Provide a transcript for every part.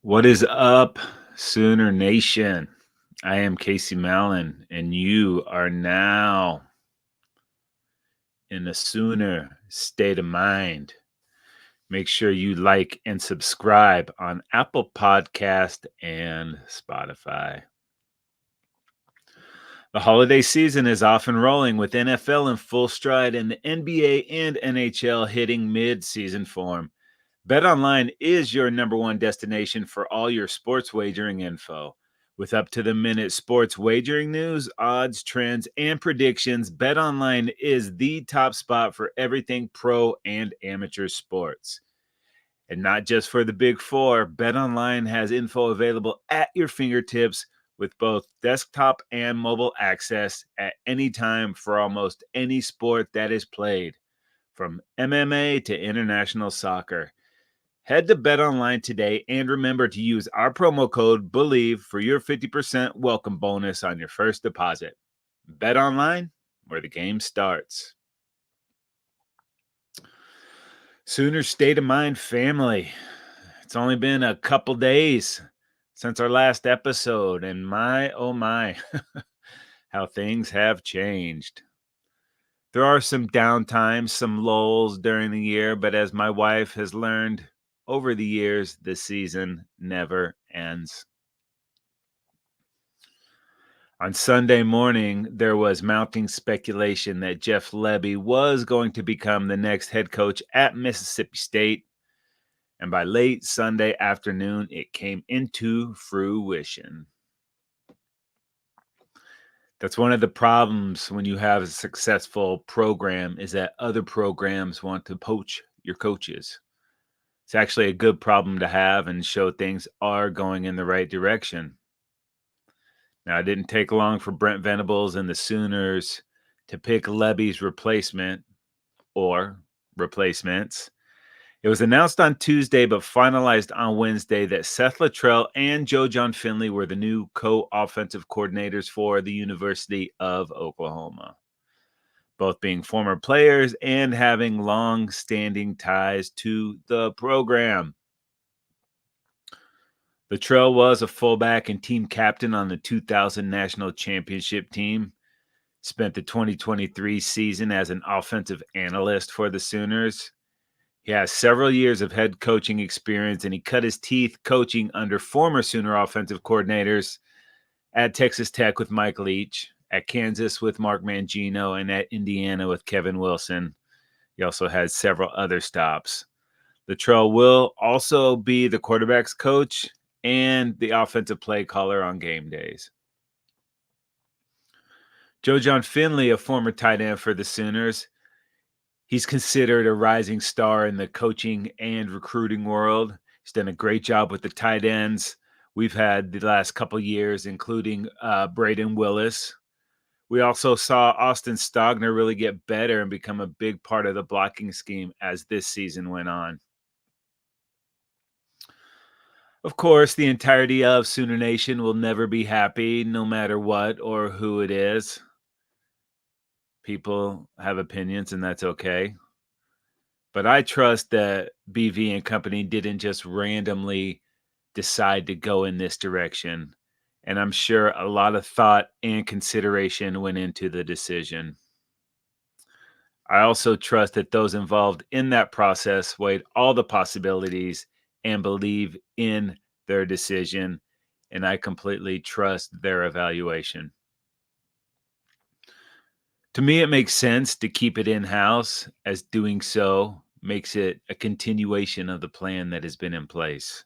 What is up, Sooner Nation? I am Casey Mallon, and you are now in a Sooner state of mind. Make sure you like and subscribe on Apple Podcast and Spotify. The holiday season is off and rolling with NFL in full stride and the NBA and NHL hitting mid-season form. BetOnline is your number one destination for all your sports wagering info. With up-to-the-minute sports wagering news, odds, trends, and predictions, BetOnline is the top spot for everything pro and amateur sports. And not just for the Big Four, BetOnline has info available at your fingertips with both desktop and mobile access at any time for almost any sport that is played, from MMA to international soccer. Head to BetOnline today and remember to use our promo code BELIEVE for your 50% welcome bonus on your first deposit. BetOnline, where the game starts. Sooner State of Mind family. It's only been a couple days since our last episode, and my, oh my, how things have changed. There are some downtimes, some lulls during the year, but as my wife has learned over the years, the season never ends. On Sunday morning, there was mounting speculation that Jeff Lebby was going to become the next head coach at Mississippi State. And by late Sunday afternoon, it came into fruition. That's one of the problems when you have a successful program is that other programs want to poach your coaches. It's actually a good problem to have and show things are going in the right direction. Now, it didn't take long for Brent Venables and the Sooners to pick Lebby's replacement or replacements. It was announced on Tuesday but finalized on Wednesday that Seth Littrell and John Finley were the new co-offensive coordinators for the University of Oklahoma, both being former players and having long-standing ties to the program. Littrell was a fullback and team captain on the 2000 National Championship team. Spent the 2023 season as an offensive analyst for the Sooners. He has several years of head coaching experience, and he cut his teeth coaching under former Sooner offensive coordinators at Texas Tech with Mike Leach, at Kansas with Mark Mangino, and at Indiana with Kevin Wilson. He also has several other stops. Littrell will also be the quarterback's coach and the offensive play caller on game days. John Finley, a former tight end for the Sooners, he's considered a rising star in the coaching and recruiting world. He's done a great job with the tight ends we've had the last couple years, including Braden Willis. We also saw Austin Stogner really get better and become a big part of the blocking scheme as this season went on. Of course, the entirety of Sooner Nation will never be happy, no matter what or who it is. People have opinions, and that's okay. But I trust that BV and company didn't just randomly decide to go in this direction. And I'm sure a lot of thought and consideration went into the decision. I also trust that those involved in that process weighed all the possibilities and believe in their decision. And I completely trust their evaluation. To me, it makes sense to keep it in-house, as doing so makes it a continuation of the plan that has been in place.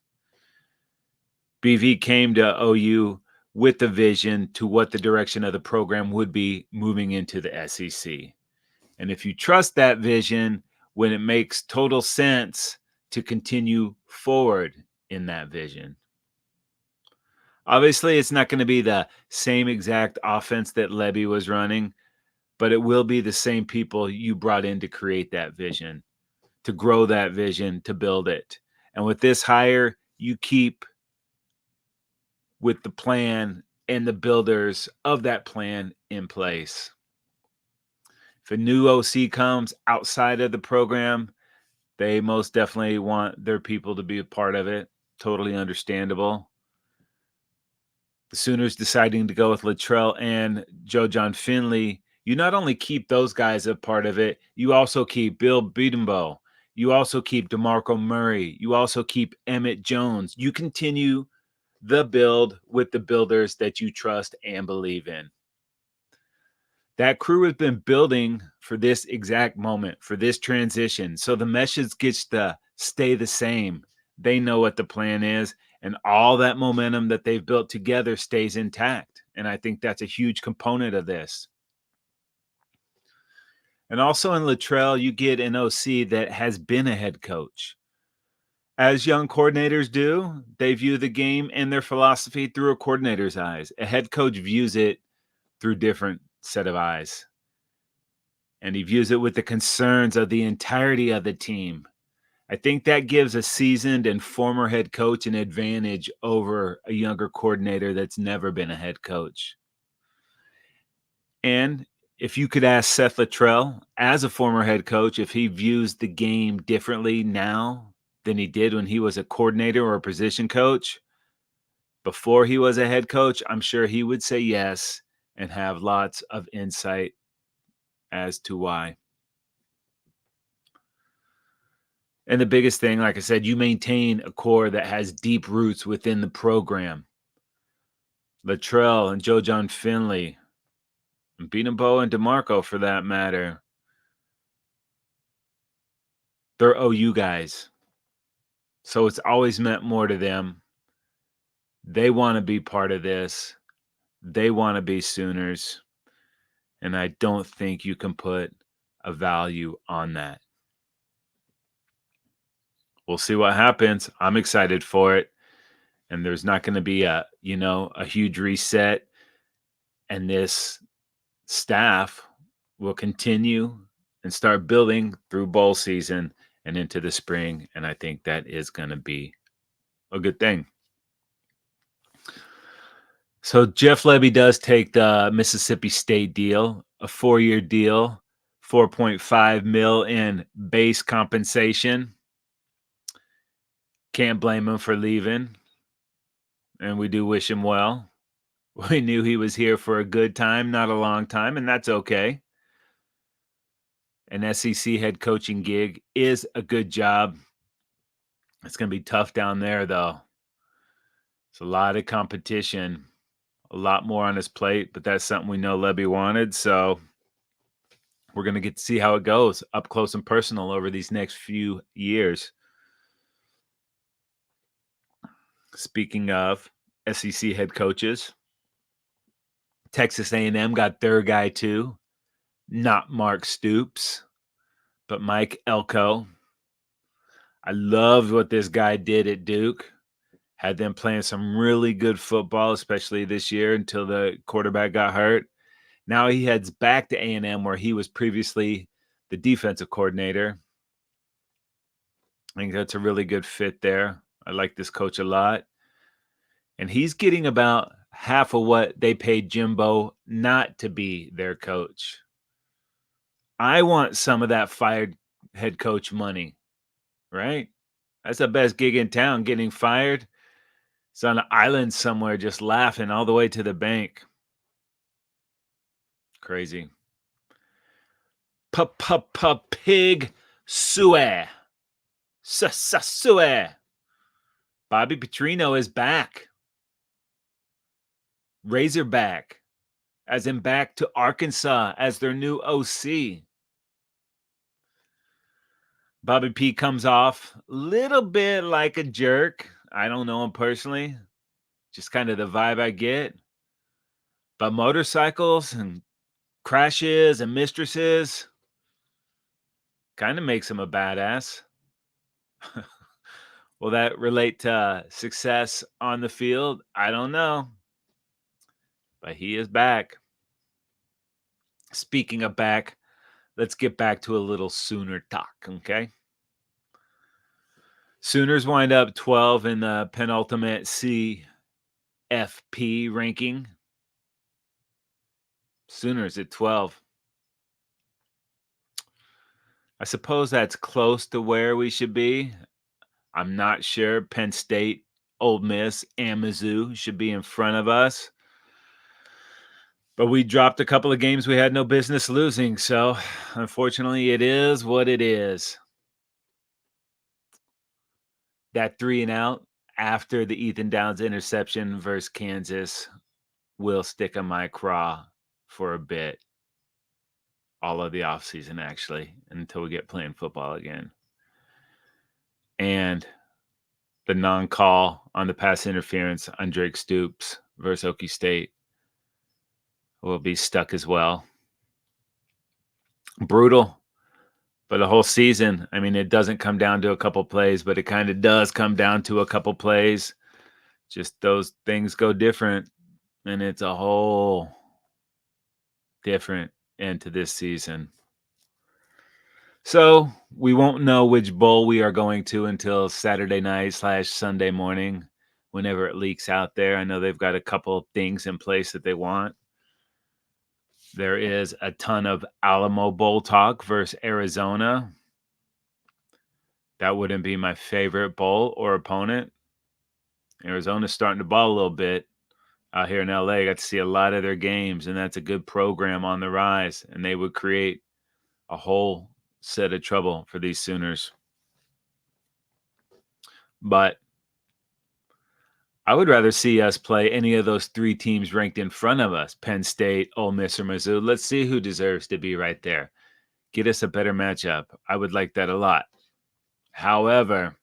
BV came to OU with the vision to what the direction of the program would be moving into the SEC. And if you trust that vision, when it makes total sense to continue forward in that vision. Obviously, it's not going to be the same exact offense that Lebby was running, but it will be the same people you brought in to create that vision, to grow that vision, to build it. And with this hire, you keep with the plan and the builders of that plan in place. If a new OC comes outside of the program, they most definitely want their people to be a part of it. Totally understandable. The Sooners deciding to go with Littrell and John Finley, you not only keep those guys a part of it, you also keep Bill Beatenbow. You also keep DeMarco Murray. You also keep Emmett Jones. You continue the build with the builders that you trust and believe in. That crew has been building for this exact moment, for this transition. So the message gets to stay the same. They know what the plan is, and all that momentum that they've built together stays intact. And I think that's a huge component of this. And also in Littrell, you get an OC that has been a head coach. As young coordinators do, they view the game and their philosophy through a coordinator's eyes. A head coach views it through different set of eyes. And he views it with the concerns of the entirety of the team. I think that gives a seasoned and former head coach an advantage over a younger coordinator that's never been a head coach. And if you could ask Seth Littrell, as a former head coach, if he views the game differently now than he did when he was a coordinator or a position coach, before he was a head coach, I'm sure he would say yes and have lots of insight as to why. And the biggest thing, like I said, you maintain a core that has deep roots within the program. Littrell and John Finley, and Beatenbow and DeMarco for that matter. They're OU guys. So it's always meant more to them. They want to be part of this. They want to be Sooners. And I don't think you can put a value on that. We'll see what happens. I'm excited for it. And there's not going to be a huge reset. And this staff will continue and start building through bowl season and into the spring. And I think that is going to be a good thing. So Jeff Lebby does take the Mississippi State deal, a 4-year deal, $4.5 million in base compensation. Can't blame him for leaving. And we do wish him well. We knew he was here for a good time, not a long time, and that's okay. An SEC head coaching gig is a good job. It's going to be tough down there, though. It's a lot of competition, a lot more on his plate, but that's something we know Lebby wanted. So we're going to get to see how it goes up close and personal over these next few years. Speaking of SEC head coaches, Texas A&M got their guy too. Not Mark Stoops, but Mike Elko. I loved what this guy did at Duke. Had them playing some really good football, especially this year until the quarterback got hurt. Now he heads back to A&M where he was previously the defensive coordinator. I think that's a really good fit there. I like this coach a lot. And he's getting about half of what they paid Jimbo not to be their coach. I want some of that fired head coach money, right? That's the best gig in town, getting fired. It's on an island somewhere just laughing all the way to the bank. Crazy. Pig Sue. Sue. Bobby Petrino is back. Razorback, as in back to Arkansas as their new OC. Bobby P comes off a little bit like a jerk. I don't know him personally. Just kind of the vibe I get. But motorcycles and crashes and mistresses kind of makes him a badass. Will that relate to success on the field? I don't know. But he is back. Speaking of back, let's get back to a little Sooner talk, okay? Sooners wind up 12 in the penultimate CFP ranking. Sooners at 12. I suppose that's close to where we should be. I'm not sure. Penn State Ole Miss and Mizzou should be in front of us. But we dropped a couple of games we had no business losing. So, unfortunately, it is what it is. That 3-and-out after the Ethan Downs interception versus Kansas will stick on my craw for a bit. All of the offseason, actually, until we get playing football again. And the non-call on the pass interference on Drake Stoops versus Okie State will be stuck as well. Brutal. But the whole season, I mean, it doesn't come down to a couple plays, but it kind of does come down to a couple plays. Just those things go different, and it's a whole different end to this season. So we won't know which bowl we are going to until Saturday night / Sunday morning, whenever it leaks out there. I know they've got a couple of things in place that they want. There is a ton of Alamo Bowl talk versus Arizona. That wouldn't be my favorite bowl or opponent. Arizona's starting to ball a little bit out here in LA. I got to see a lot of their games, and that's a good program on the rise, and they would create a whole set of trouble for these Sooners. But I would rather see us play any of those three teams ranked in front of us, Penn State, Ole Miss, or Mizzou. Let's see who deserves to be right there. Get us a better matchup. I would like that a lot. However,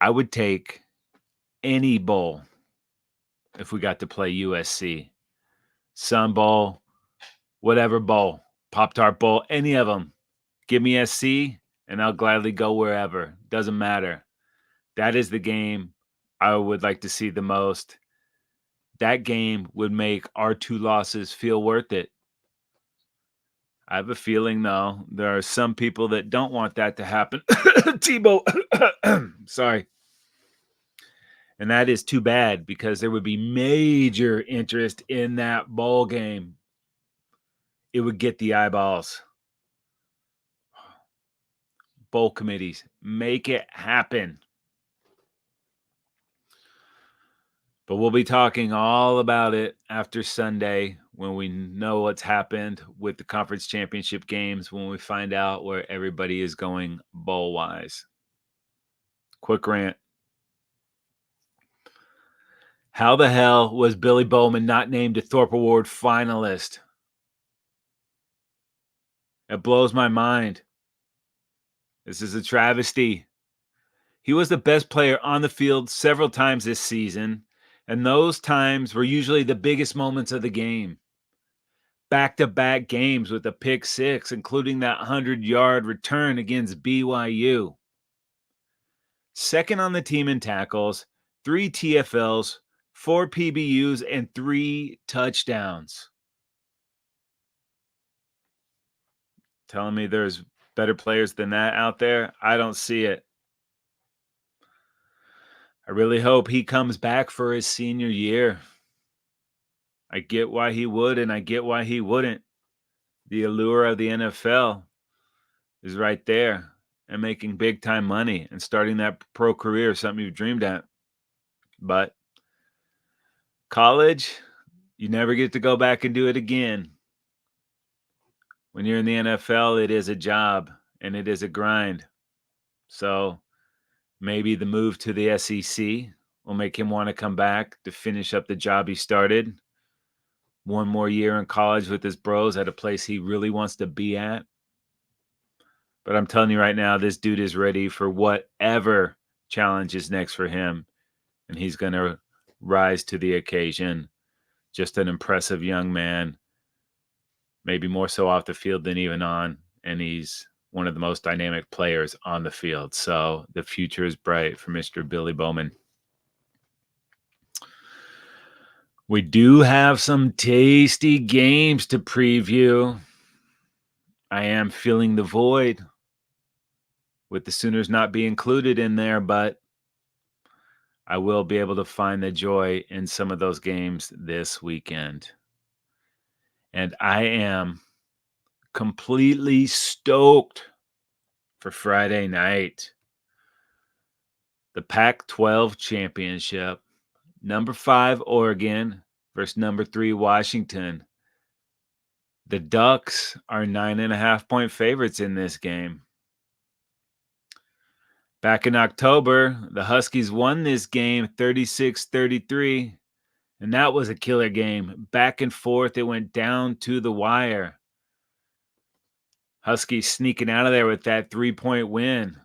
I would take any bowl if we got to play USC. Sun Bowl, whatever bowl, Pop-Tart Bowl, any of them. Give me SC, and I'll gladly go wherever. Doesn't matter. That is the game I would like to see the most. That game would make our 2 losses feel worth it. I have a feeling, though, there are some people that don't want that to happen. Tebow, sorry. And that is too bad because there would be major interest in that bowl game. It would get the eyeballs. Bowl committees, make it happen. But we'll be talking all about it after Sunday when we know what's happened with the conference championship games, when we find out where everybody is going bowl-wise. Quick rant. How the hell was Billy Bowman not named a Thorpe Award finalist? It blows my mind. This is a travesty. He was the best player on the field several times this season, and those times were usually the biggest moments of the game. Back-to-back games with a pick six, including that 100-yard return against BYU. Second on the team in tackles, 3 TFLs, 4 PBUs, and 3 touchdowns. Telling me there's better players than that out there? I don't see it. I really hope he comes back for his senior year. I get why he would, and I get why he wouldn't. The allure of the NFL is right there, and making big time money and starting that pro career is something you've dreamed at. But college, you never get to go back and do it again. When you're in the NFL, it is a job and it is a grind. So maybe the move to the SEC will make him want to come back to finish up the job he started. One more year in college with his bros at a place he really wants to be at. But I'm telling you right now, this dude is ready for whatever challenge is next for him. And he's going to rise to the occasion. Just an impressive young man, maybe more so off the field than even on. And he's one of the most dynamic players on the field. So the future is bright for Mr. Billy Bowman. We do have some tasty games to preview. I am feeling the void with the Sooners not being included in there, but I will be able to find the joy in some of those games this weekend. And I am completely stoked for Friday night. The Pac-12 championship. Number 5, Oregon versus number 3, Washington. The Ducks are 9.5-point favorites in this game. Back in October, the Huskies won this game 36-33, and that was a killer game. Back and forth, it went down to the wire. Huskies sneaking out of there with that 3-point win.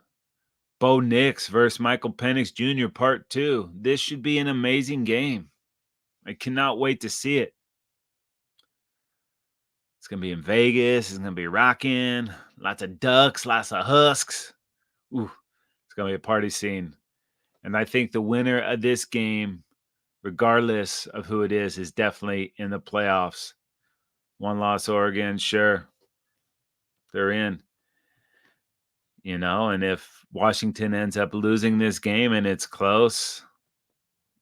Bo Nix versus Michael Penix Jr. Part 2. This should be an amazing game. I cannot wait to see it. It's going to be in Vegas. It's going to be rocking. Lots of Ducks, lots of Husks. Ooh, it's going to be a party scene. And I think the winner of this game, regardless of who it is definitely in the playoffs. One loss Oregon, sure. They're in. You know, and if Washington ends up losing this game and it's close,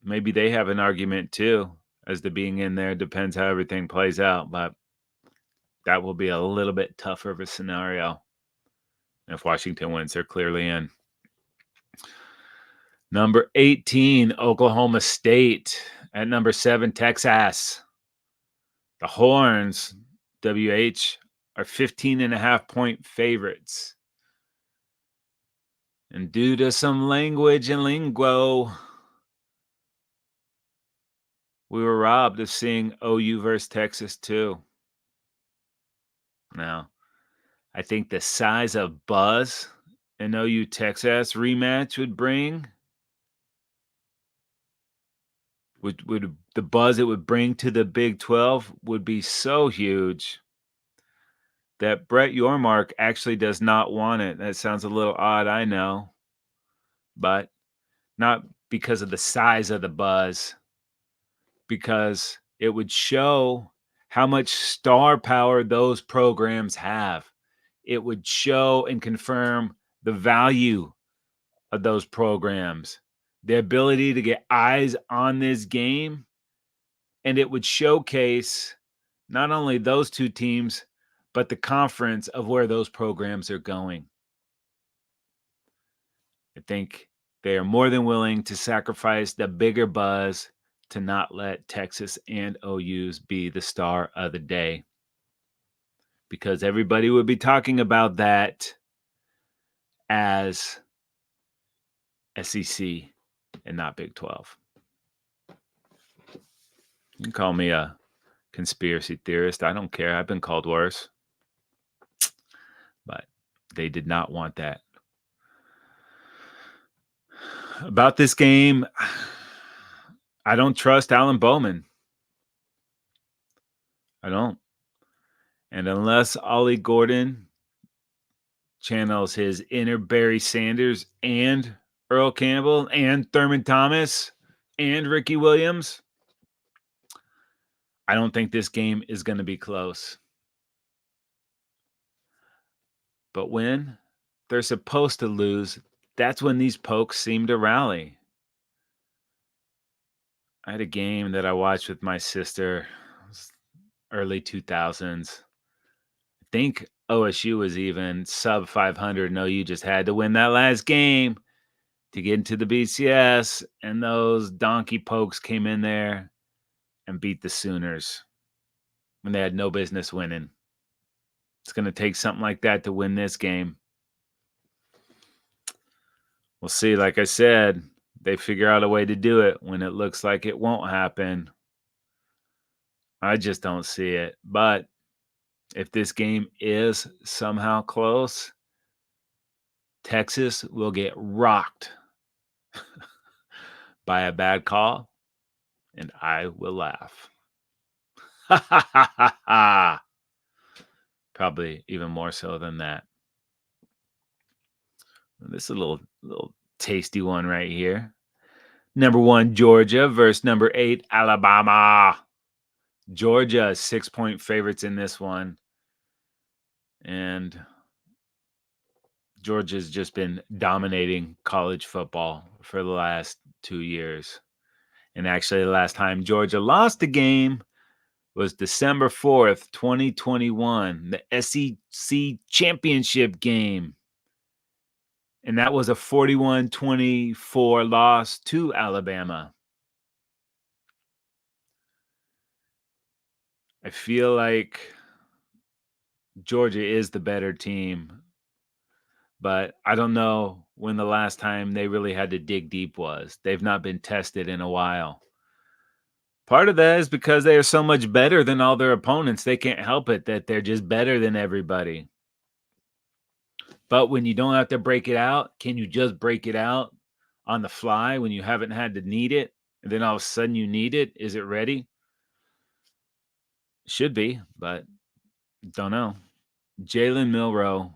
maybe they have an argument too as to being in there. Depends how everything plays out, but that will be a little bit tougher of a scenario. If Washington wins, they're clearly in. Number 18, Oklahoma State. At number 7, Texas. The Horns, WH, are 15.5-point favorites. And due to some language and lingo, we were robbed of seeing OU versus Texas too. Now, I think the size of buzz an OU Texas rematch would bring, would the buzz it would bring to the Big 12 would be so huge that Brett Yormark actually does not want it. That sounds a little odd, I know, but not because of the size of the buzz, because it would show how much star power those programs have. It would show and confirm the value of those programs, the ability to get eyes on this game, and it would showcase not only those two teams, but the conference of where those programs are going. I think they are more than willing to sacrifice the bigger buzz to not let Texas and OU's be the star of the day, because everybody would be talking about that as SEC and not Big 12. You can call me a conspiracy theorist. I don't care. I've been called worse. But they did not want that. About this game, I don't trust Alan Bowman. I don't. And unless Ollie Gordon channels his inner Barry Sanders and Earl Campbell and Thurman Thomas and Ricky Williams, I don't think this game is going to be close. But when they're supposed to lose, that's when these pokes seem to rally. I had a game that I watched with my sister, early 2000s. I think OSU was even sub 500. No, you just had to win that last game to get into the BCS. And those donkey pokes came in there and beat the Sooners when they had no business winning. It's going to take something like that to win this game. We'll see. Like I said, they figure out a way to do it when it looks like it won't happen. I just don't see it. But if this game is somehow close, Texas will get rocked by a bad call, and I will laugh. Ha ha ha ha ha. Probably even more so than that. This is a little tasty one right here. Number 1, Georgia versus number 8, Alabama. Georgia is 6-point favorites in this one. And Georgia's just been dominating college football for the last 2 years. And actually, the last time Georgia lost a game was December 4th, 2021, the SEC championship game. And that was a 41-24 loss to Alabama. I feel like Georgia is the better team, but I don't know when the last time they really had to dig deep was. They've not been tested in a while. Part of that is because they are so much better than all their opponents. They can't help it that they're just better than everybody. But when you don't have to break it out, can you just break it out on the fly when you haven't had to need it? And then all of a sudden you need it? Is it ready? Should be, but don't know. Jalen Milroe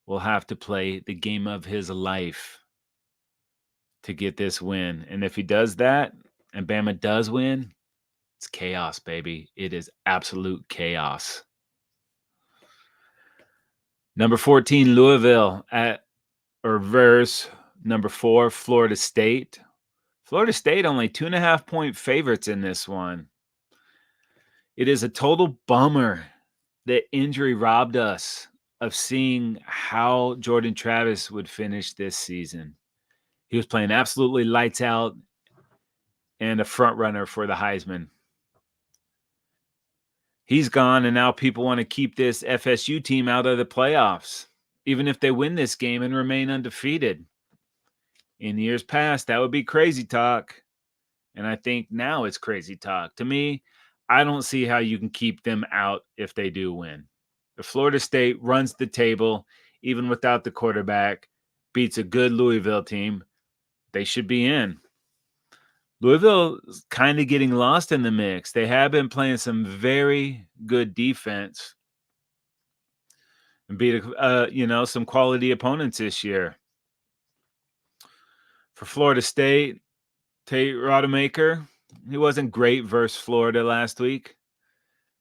will have to play the game of his life to get this win. And if he does that and Bama does win, it's chaos, baby. It is absolute chaos. Number 14, Louisville at or verse number 4, Florida State. Florida State only 2.5-point favorites in this one. It is a total bummer that injury robbed us of seeing how Jordan Travis would finish this season. He was playing absolutely lights out and a front runner for the Heisman. He's gone, and now people want to keep this FSU team out of the playoffs, even if they win this game and remain undefeated. In years past, that would be crazy talk, and I think now it's crazy talk. To me, I don't see how you can keep them out if they do win. If Florida State runs the table, even without the quarterback, beats a good Louisville team, they should be in. Louisville is kind of getting lost in the mix. They have been playing some very good defense and beat some quality opponents this year. For Florida State, Tate Rodemaker, he wasn't great versus Florida last week,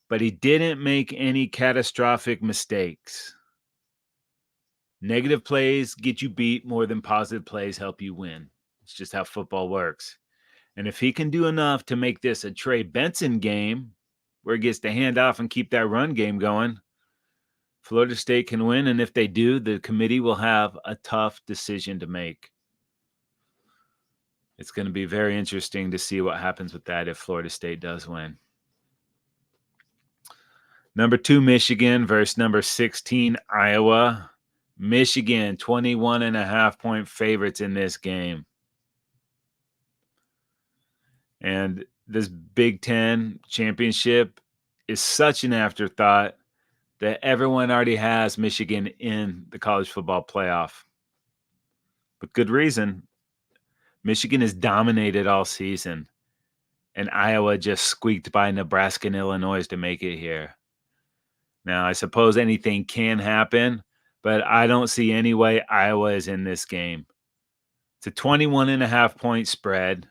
but he didn't make any catastrophic mistakes. Negative plays get you beat more than positive plays help you win. It's just how football works. And if he can do enough to make this a Trey Benson game where he gets to hand off and keep that run game going, Florida State can win. And if they do, the committee will have a tough decision to make. It's going to be very interesting to see what happens with that if Florida State does win. Number 2, Michigan versus number 16, Iowa. Michigan, 21.5-point favorites in this game. And this Big Ten championship is such an afterthought that everyone already has Michigan in the college football playoff. But good reason. Michigan has dominated all season, and Iowa just squeaked by Nebraska and Illinois to make it here. Now, I suppose anything can happen, but I don't see any way Iowa is in this game. It's a 21.5-point spread.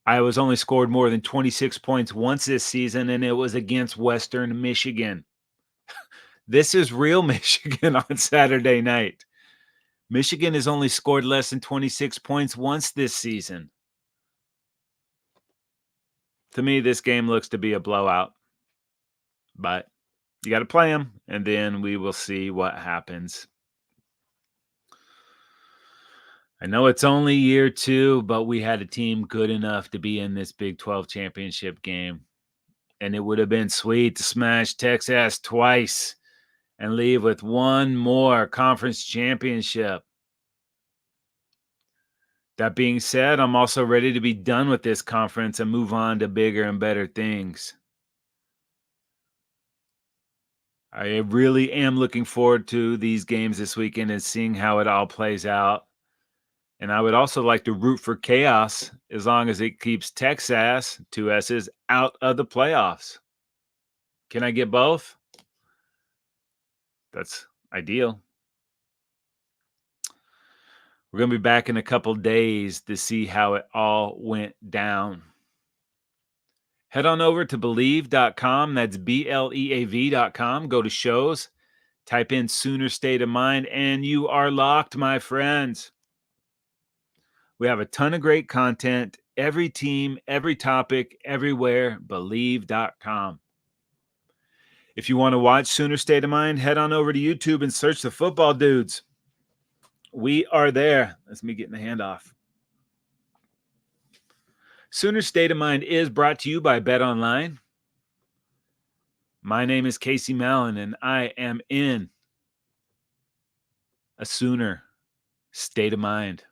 Iowa's only scored more than 26 points once this season, and it was against Western Michigan. This is real Michigan on Saturday night. Michigan has only scored less than 26 points once this season. To me, this game looks to be a blowout. But you got to play them, and then we will see what happens. I know it's only year 2, but we had a team good enough to be in this Big 12 championship game. And it would have been sweet to smash Texas twice and leave with one more conference championship. That being said, I'm also ready to be done with this conference and move on to bigger and better things. I really am looking forward to these games this weekend and seeing how it all plays out. And I would also like to root for chaos as long as it keeps Texas, 2 S's, out of the playoffs. Can I get both? That's ideal. We're going to be back in a couple days to see how it all went down. Head on over to Believe.com. That's BLEAV.com. Go to shows, type in Sooner State of Mind, and you are locked, my friends. We have a ton of great content. Every team, every topic, everywhere. Believe.com. If you want to watch Sooner State of Mind, head on over to YouTube and search the Football Dudes. We are there. That's me getting the handoff. Sooner State of Mind is brought to you by Bet Online. My name is Casey Mallon, and I am in a Sooner state of mind.